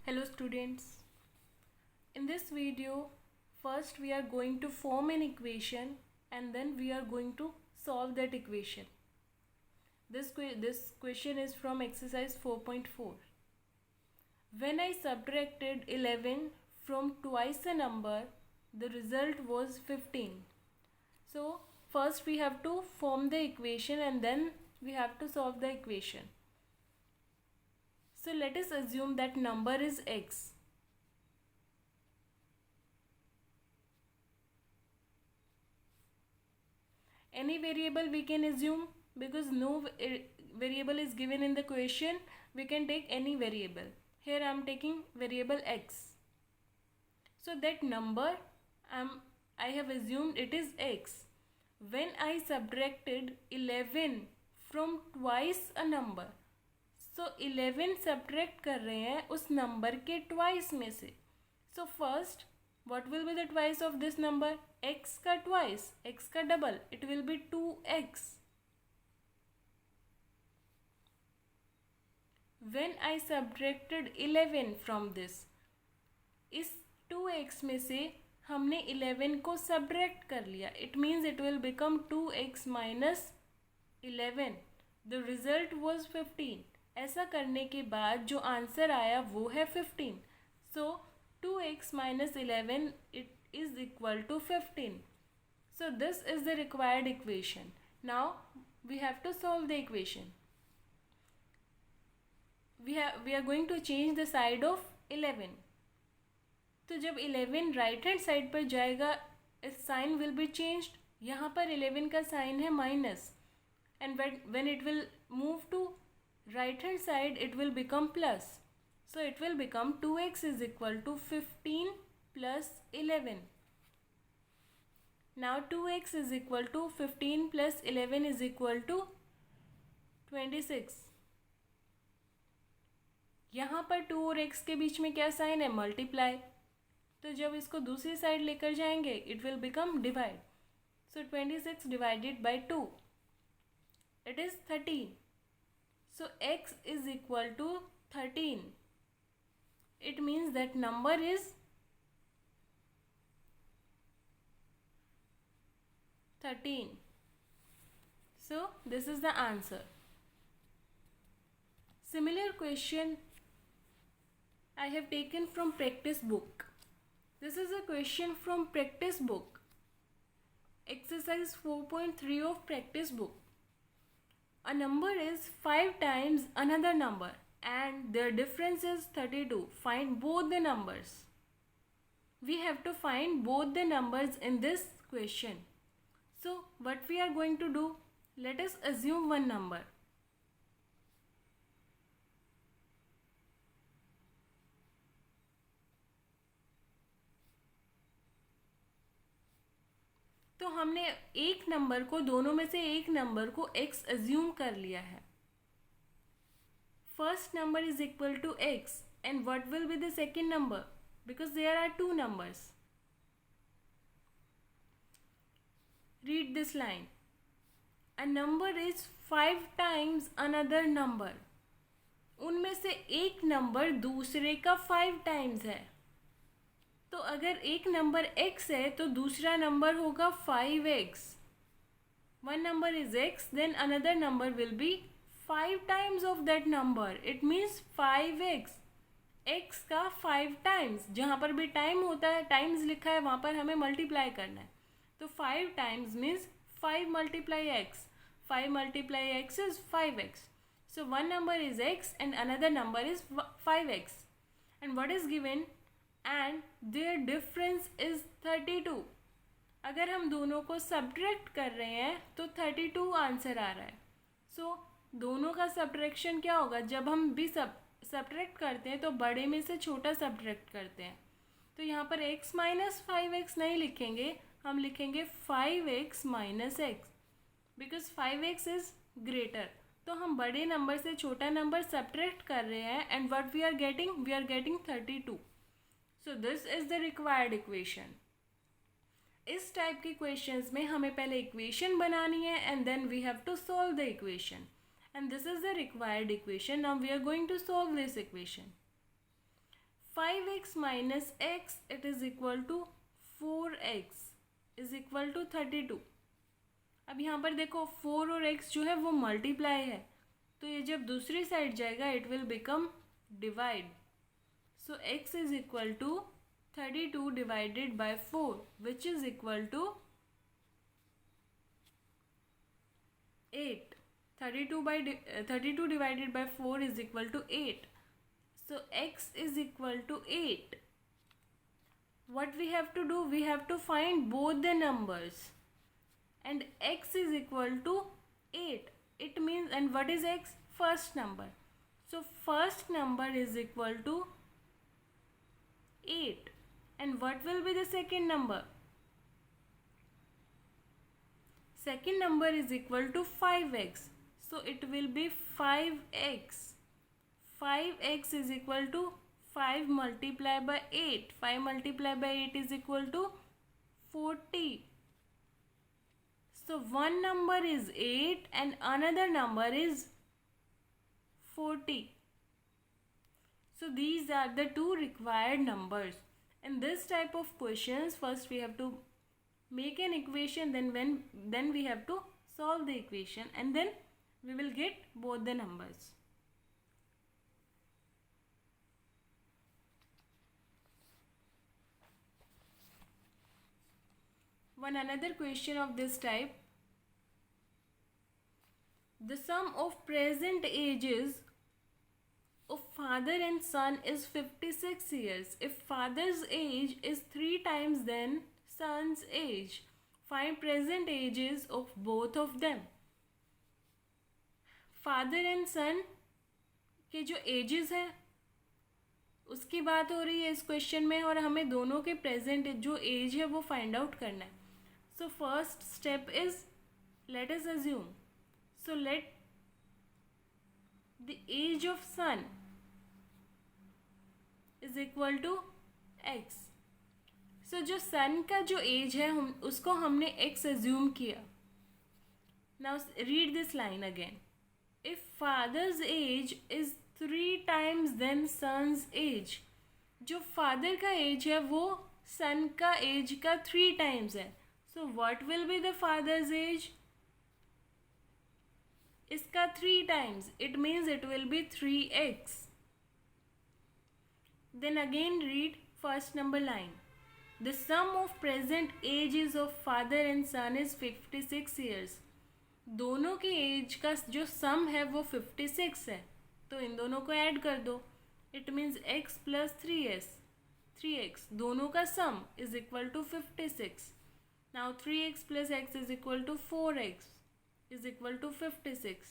Hello students. In this video, first we are going to form an equation and then we are going to solve that equation. This question is from exercise 4.4. When I subtracted 11 from twice a number, the result was 15. So first we have to form the equation and then we have to solve the equation. So let us assume that number is x. Any variable we can assume, because no variable is given in the question, we can take any variable. Here I am taking variable x. So that number I have assumed it is x. When I subtracted 11 from twice a number, so 11 subtract कर रहे हैं उस number के twice में से. So first, what will be the twice of this number? X का twice, x का double, it will be 2x. When I subtracted 11 from this, इस 2x में से हमने 11 को subtract कर लिया. It means it will become 2x minus 11. The result was 15. ऐसा करने के बाद जो आंसर आया वो है 15. So 2x minus 11 it is equal to 15. So this is the required equation. Now we have to solve the equation. We are going to change the side of 11. तो जब 11 राइट हैंड साइड पर जाएगा, इस sign will be changed. यहाँ पर 11 का sign है minus, and when it will move to right hand side it will become plus. So it will become 2x is equal to 15 plus 11. Now 2x is equal to 15 plus 11 is equal to 26. यहाँ पर 2 और x के बीच में क्या sign है? Multiply. तो जब इसको दूसरी साइड लेकर जाएंगे it will become divide. So 26 divided by 2, it is 13. So x is equal to 13. It means that number is 13. So this is the answer. Similar question I have taken from practice book. This is a question from practice book. Exercise 4.3 of practice book. A number is 5 times another number and their difference is 32. Find both the numbers. We have to find both the numbers in this question. So what we are going to do? Let us assume one number. तो हमने एक number को, दोनों में से एक number को x assume कर लिया है. First number is equal to x, and what will be the second number? Because there are two numbers. Read this line. A number is 5 times another number. उनमें से एक नंबर दूसरे का 5 times है. तो अगर एक नंबर x है तो दूसरा नंबर होगा 5x. One number is x, then another number will be 5 times of that number. It means 5x. x का 5 टाइम्स, जहाँ पर भी टाइम होता है, टाइम्स लिखा है, वहाँ पर हमें मल्टीप्लाई करना है. तो 5 times means 5 multiply x. 5 multiply x is 5x. So one number is x and another number is 5x. And what is given? And their difference is 32. अगर हम दोनों को सब्ट्रैक्ट कर रहे हैं तो 32 आंसर आ रहा है. सो दोनों का सब्ट्रैक्शन क्या होगा? जब हम भी सब्ट्रैक्ट करते हैं तो बड़े में से छोटा सब्ट्रैक्ट करते हैं. तो यहाँ पर x माइनस 5x नहीं लिखेंगे, हम लिखेंगे 5x minus x, because 5x is greater. तो हम बड़े नंबर से छोटा नंबर सब्ट्रैक्ट कर रहे हैं, and what we are getting 32. So this is the required equation. इस टाइप के क्वेश्चंस में हमें पहले इक्वेशन बनानी है and then we have to solve the equation, and this is the required equation. Now we are going to solve this equation. 5x minus x, it is equal to 4x is equal to 32. अब यहाँ पर देखो 4 और x जो है वो multiply है, तो ये जब दूसरी साइड जाएगा it will become divide. So x is equal to 32 divided by 4 which is equal to 8. 32 divided by 4 is equal to 8. So x is equal to 8. What we have to do? We have to find both the numbers. And x is equal to 8. It means, and what is x? First number. So first number is equal to 8. And what will be the second number? Second number is equal to 5x. So it will be 5x. 5x is equal to 5 multiplied by 8. 5 multiplied by 8 is equal to 40. So one number is 8 and another number is 40. So these are the two required numbers. In this type of questions, first we have to make an equation, then we have to solve the equation, and then we will get both the numbers. One another question of this type. The sum of present ages of father and son is 56 years. If father's age is 3 times then son's age, find present ages of both of them. Father and son के जो edges हैं उसकी बात हो रही है इस question में, और हमें दोनों के प्रेजेंट जो एज है वो फाइंड आउट करना है. So first step is let us assume, so let the age of son is equal to x. So जो सन का जो एज है उसको हमने एक्स अज्यूम किया. Now read this line again. If father's age is 3 times then son's age, जो father का age है वो सन का एज का 3 टाइम्स है. So what will be the father's age? इसका 3 times, it means it will be 3x. Then again read first number line. The sum of present ages of father and son is 56 years. दोनों के as का जो सम है वो 56 है, तो इन दोनों को ऐड कर दो. It means x plus 3x दोनों का sum is equal to 56. Now 3x plus x is equal to 4x is equal to 56.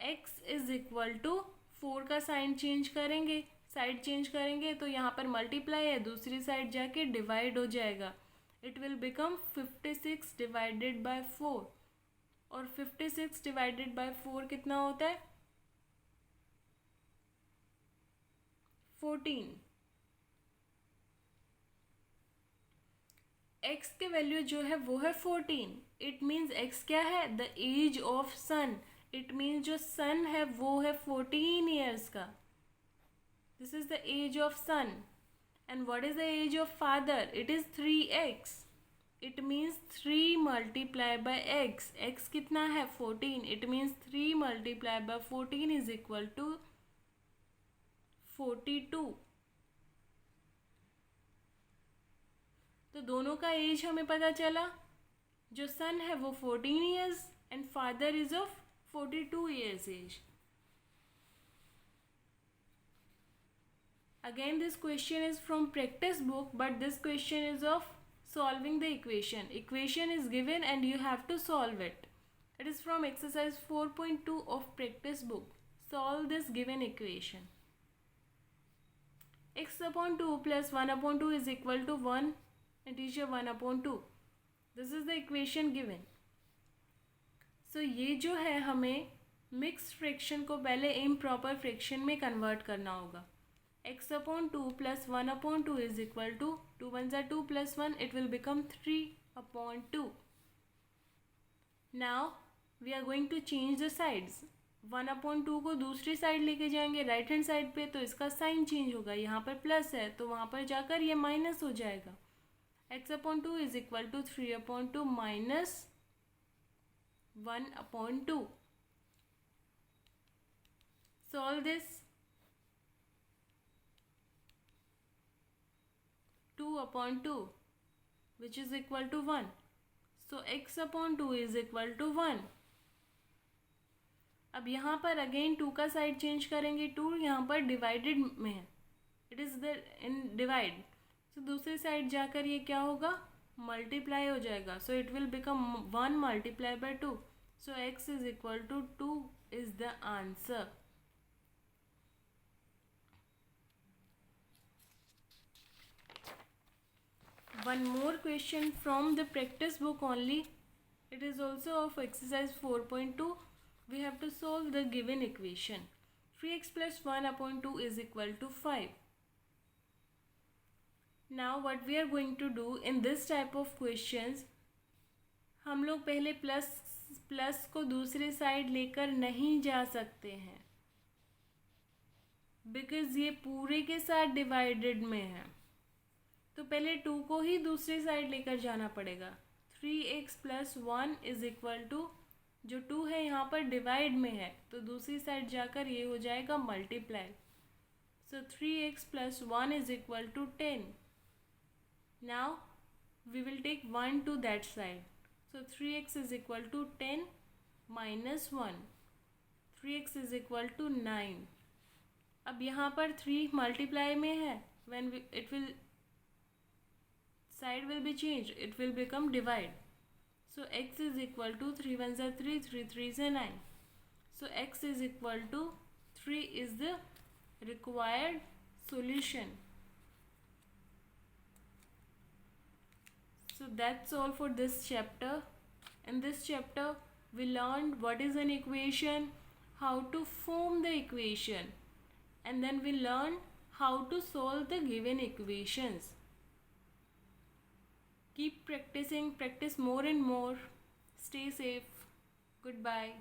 x is equal to 4 का साइन चेंज करेंगे, साइड चेंज करेंगे तो यहाँ पर मल्टीप्लाई है, दूसरी साइड जाके डिवाइड हो जाएगा. It will become 56 divided by 4. और 56 डिवाइडेड बाय 4 कितना होता है? 14. x के वैल्यू जो है वो है 14. इट मीन्स x क्या है? The age of son. It means जो सन है वो है 14 ईयर्स का. This is the age of son. And what is the age of father? It is 3x. It means 3 multiply by x. x कितना है? 14. It means 3 multiply by 14 is equal to 42. तो दोनों का as हमें पता चला. जो सन है वो 14 years and father is of 42 years age. Again this question is from practice book, but this question is of solving the equation. Equation is given and you have to solve it. It is from exercise 4.2 of practice book. Solve this given equation. X upon 2 plus 1 upon 2 is equal to 1 and teacher 1 upon 2. This is the equation given. So ये जो है हमें mixed fraction को पहले improper fraction में convert करना होगा. x upon 2 plus 1 upon 2 is equal to 2 ones are 2 plus 1, it will become 3 upon 2. Now we are going to change the sides. 1/2 को दूसरी साइड लेके जाएंगे राइट हैंड साइड पे, तो इसका साइन चेंज होगा, यहाँ पर प्लस है तो वहाँ पर जाकर ये माइनस हो जाएगा। x/2 is equal to 3/2 minus 1/2। Solve this. 2/2 which is equal to 1. So x/2 is equal to 1. अब यहाँ पर अगेन 2 का साइड चेंज करेंगे, 2 यहाँ पर डिवाइडेड में है, it is the in divide, तो दूसरी साइड जाकर ये क्या होगा, मल्टीप्लाई हो जाएगा, so it will become 1 multiply by 2, so x is equal to 2 is the answer. One more question from the practice book only. It is also of exercise 4.2. We have to solve the given equation. 3x plus 1/2 is equal to 5. Now what we are going to do in this type of questions, हम लोग पहले plus को दूसरी side लेकर नहीं जा सकते हैं, बिकॉज ये पूरे के साथ डिवाइडेड में है, तो पहले 2 को ही दूसरी साइड लेकर जाना पड़ेगा। 3x plus 1 is equal to, जो 2 है यहाँ पर डिवाइड में है, तो दूसरी साइड जाकर ये हो जाएगा multiply, so 3x plus 1 is equal to 10। Now we will take 1 to that side, so 3x is equal to 10 minus 1, 3x is equal to 9। अब यहाँ पर 3 मल्टीप्लाई में है, when it will side will be changed, it will become divide, so x is equal to 3 1s are 3, 3 3s are 9, so x is equal to 3 is the required solution. So that's all for this chapter. In this chapter we learned what is an equation, how to form the equation, and then we learned how to solve the given equations. Keep practicing, practice more and more. Stay safe. Goodbye.